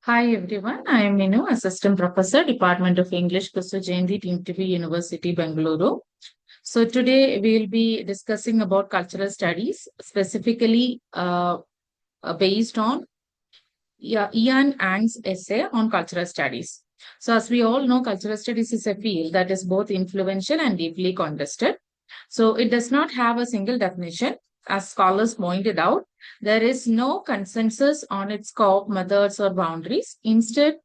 Hi everyone, I am Minu, Assistant Professor, Department of English, Kusujayanti, TMTV University, Bengaluru. So today we will be discussing about cultural studies, specifically based on Ian Ang's essay on cultural studies. So as we all know, cultural studies is a field that is both influential and deeply contested. So it does not have a single definition. As scholars pointed out, there is no consensus on its scope, methods, or boundaries. Instead,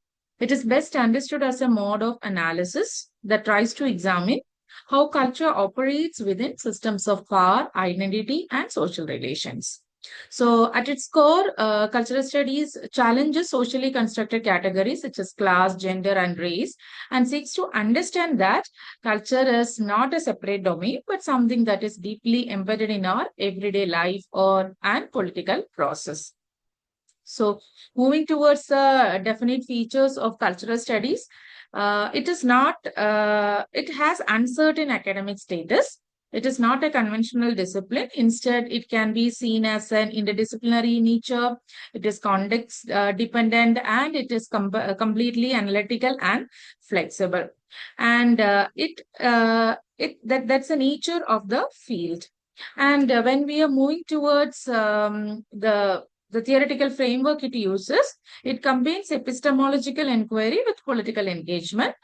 it is best understood as a mode of analysis that tries to examine how culture operates within systems of power, identity, and social relations. So, at its core, cultural studies challenges socially constructed categories such as class, gender, and race, and seeks to understand that culture is not a separate domain, but something that is deeply embedded in our everyday life or and political process. So, moving towards the definite features of cultural studies, it has uncertain academic status. It is not a conventional discipline. Instead, it can be seen as an interdisciplinary nature. It is context dependent and it is completely analytical and flexible. And that's the nature of the field. And when we are moving towards the theoretical framework it uses, it combines epistemological inquiry with political engagement.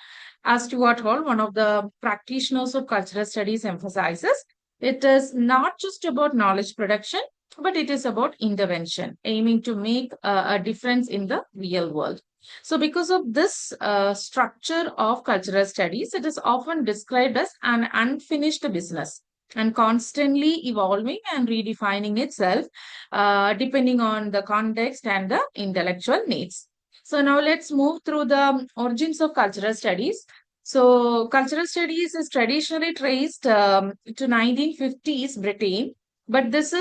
As Stuart Hall, one of the practitioners of cultural studies, emphasizes, it is not just about knowledge production, but it is about intervention, aiming to make a difference in the real world. So, because of this structure of cultural studies, it is often described as an unfinished business and constantly evolving and redefining itself depending on the context and the intellectual needs. So now let's move through the origins of cultural studies. So cultural studies is traditionally traced to 1950s Britain, but this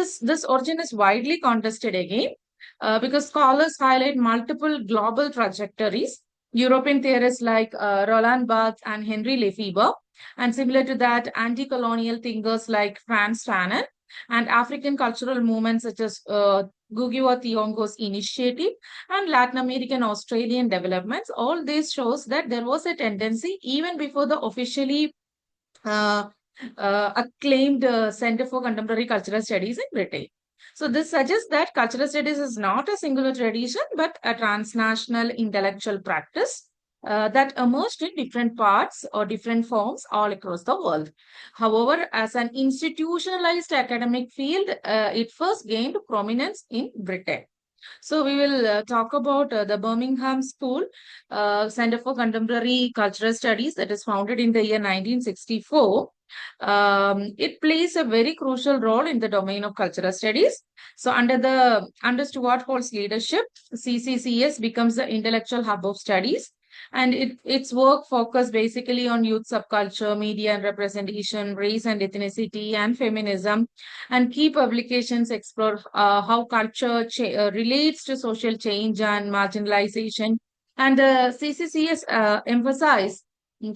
origin is widely contested again because scholars highlight multiple global trajectories. European theorists like Roland Barthes and Henry Lefebvre, and similar to that, anti-colonial thinkers like Franz Fanon, and African cultural movements such as Gugiwa Thiongo's initiative and Latin American Australian developments. All this shows that there was a tendency even before the officially uh, acclaimed Center for Contemporary Cultural Studies in Britain. So this suggests that cultural studies is not a singular tradition, but a transnational intellectual practice that emerged in different parts or different forms all across the world. However, as an institutionalized academic field, it first gained prominence in Britain. So we will talk about the Birmingham School Center for Contemporary Cultural Studies that is founded in the year 1964. It plays a very crucial role in the domain of cultural studies. So under Stuart Hall's leadership, CCCS becomes the intellectual hub of studies. And its work focused basically on youth subculture, media and representation, race and ethnicity, and feminism, and key publications explore how culture relates to social change and marginalization. And the CCCS emphasize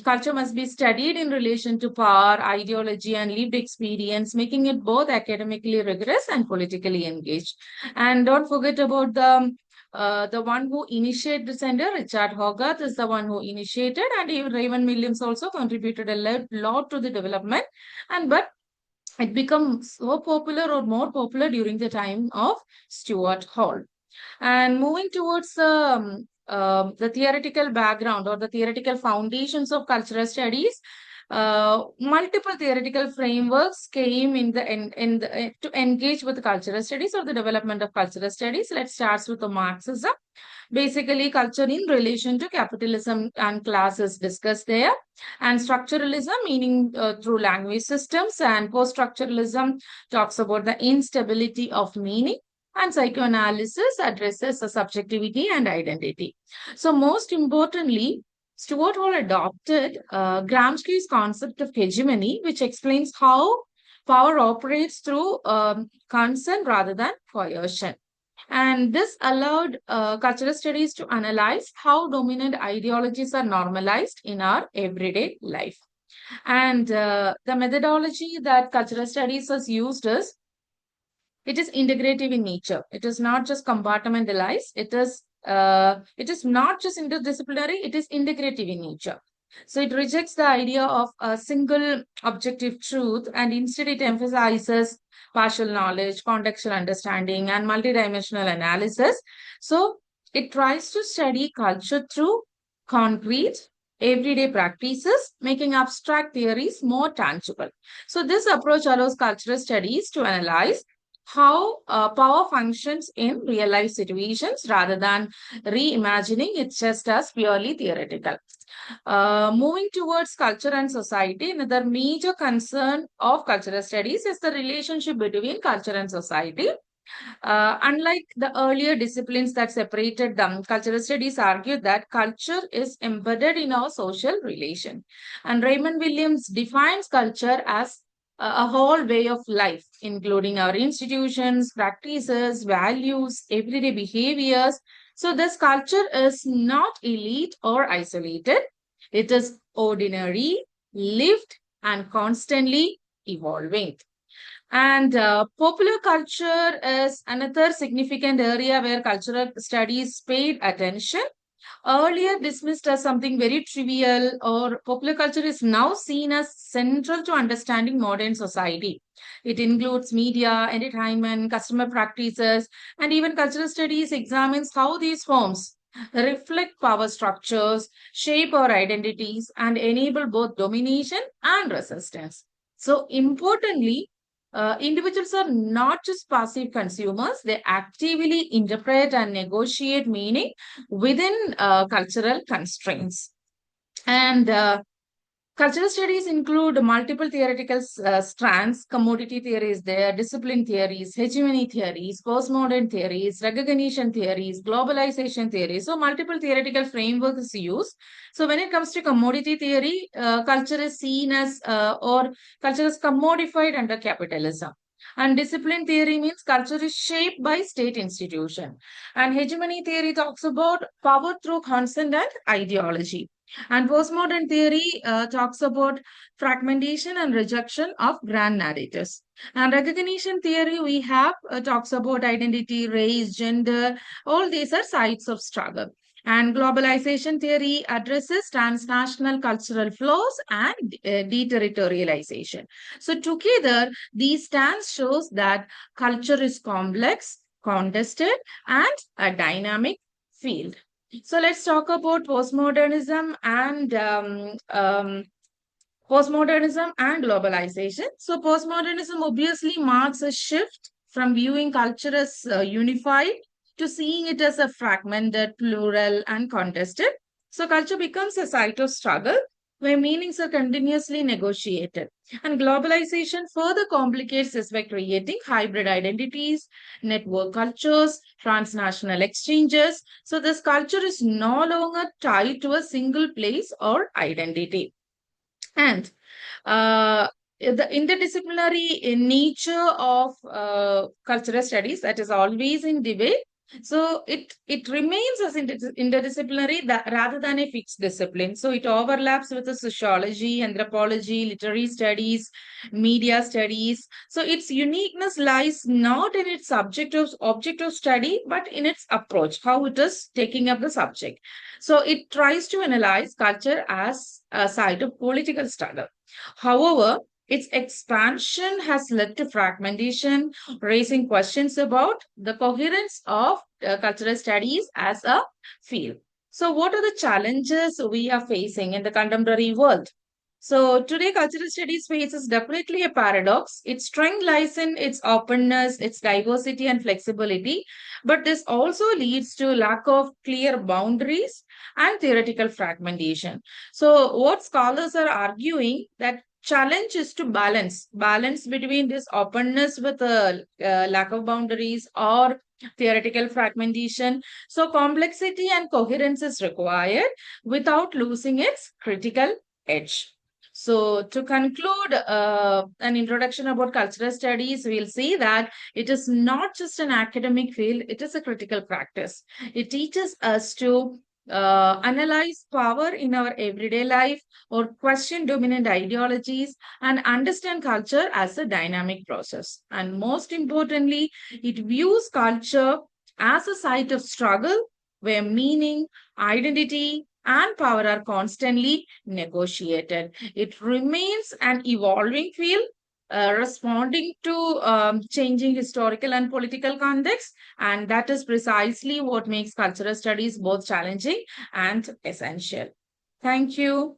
culture must be studied in relation to power, ideology, and lived experience, making it both academically rigorous and politically engaged. And don't forget about the one who initiated the center, Richard Hogarth, is the one who initiated, and even Raymond Williams also contributed a lot to the development. And but it becomes so popular or more popular during the time of Stuart Hall. And moving towards the theoretical background or the theoretical foundations of cultural studies, multiple theoretical frameworks came to engage with cultural studies or the development of cultural studies. Let's start with the Marxism. Basically, culture in relation to capitalism and class is discussed there. And structuralism, meaning through language systems, and post-structuralism talks about the instability of meaning, and psychoanalysis addresses the subjectivity and identity. So, most importantly, Stuart Hall adopted Gramsci's concept of hegemony, which explains how power operates through consent rather than coercion. And this allowed cultural studies to analyze how dominant ideologies are normalized in our everyday life. And the methodology that cultural studies has used is it is integrative in nature. It is not just compartmentalized. It is It is not just interdisciplinary, it is integrative in nature. So it rejects the idea of a single objective truth, and instead it emphasizes partial knowledge, contextual understanding, and multidimensional analysis. So it tries to study culture through concrete, everyday practices, making abstract theories more tangible. So this approach allows cultural studies to analyze how power functions in real life situations rather than reimagining it just as purely theoretical. Moving towards culture and society, another major concern of cultural studies is the relationship between culture and society. Unlike the earlier disciplines that separated them, cultural studies argue that culture is embedded in our social relation. And Raymond Williams defines culture as a whole way of life, including our institutions, practices, values, everyday behaviors. So, this culture is not elite or isolated, it is ordinary, lived, and constantly evolving. And popular culture is another significant area where cultural studies paid attention. Earlier dismissed as something very trivial, or popular culture is now seen as central to understanding modern society. It includes media, entertainment, customer practices, and even cultural studies examines how these forms reflect power structures, shape our identities, and enable both domination and resistance. So, importantly, individuals are not just passive consumers, they actively interpret and negotiate meaning within cultural constraints. And cultural studies include multiple theoretical strands. Commodity theories there, discipline theories, hegemony theories, postmodern theories, recognition theories, globalization theories. So multiple theoretical frameworks is used. So when it comes to commodity theory, culture is seen as or culture is commodified under capitalism. And discipline theory means culture is shaped by state institution. And hegemony theory talks about power through consent and ideology. And postmodern theory talks about fragmentation and rejection of grand narratives. And recognition theory, we have talks about identity, race, gender. All these are sides of struggle. And globalization theory addresses transnational cultural flows and deterritorialization. So together, these stands shows that culture is complex, contested, and a dynamic field. So let's talk about postmodernism and globalization. So postmodernism obviously marks a shift from viewing culture as unified to seeing it as a fragmented, plural, and contested. So culture becomes a site of struggle where meanings are continuously negotiated. And globalization further complicates this by creating hybrid identities, network cultures, transnational exchanges. So this culture is no longer tied to a single place or identity. And the interdisciplinary nature of cultural studies that is always in debate. So it remains as interdisciplinary rather than a fixed discipline. So it overlaps with the sociology, anthropology, literary studies, media studies. So its uniqueness lies not in its object of study, but in its approach, how it is taking up the subject. So it tries to analyze culture as a site of political struggle. However, its expansion has led to fragmentation, raising questions about the coherence of cultural studies as a field. So, what are the challenges we are facing in the contemporary world? So, today, cultural studies faces definitely a paradox. Its strength lies in its openness, its diversity, and flexibility. But this also leads to lack of clear boundaries and theoretical fragmentation. So, what scholars are arguing that challenge is to balance between this openness with a lack of boundaries or theoretical fragmentation. So, complexity and coherence is required without losing its critical edge. So, to conclude an introduction about cultural studies, we'll see that it is not just an academic field, it is a critical practice. It teaches us to analyze power in our everyday life or question dominant ideologies and understand culture as a dynamic process. And most importantly, it views culture as a site of struggle where meaning, identity, and power are constantly negotiated. It remains an evolving field, responding to changing historical and political context, and that is precisely what makes cultural studies both challenging and essential. Thank you.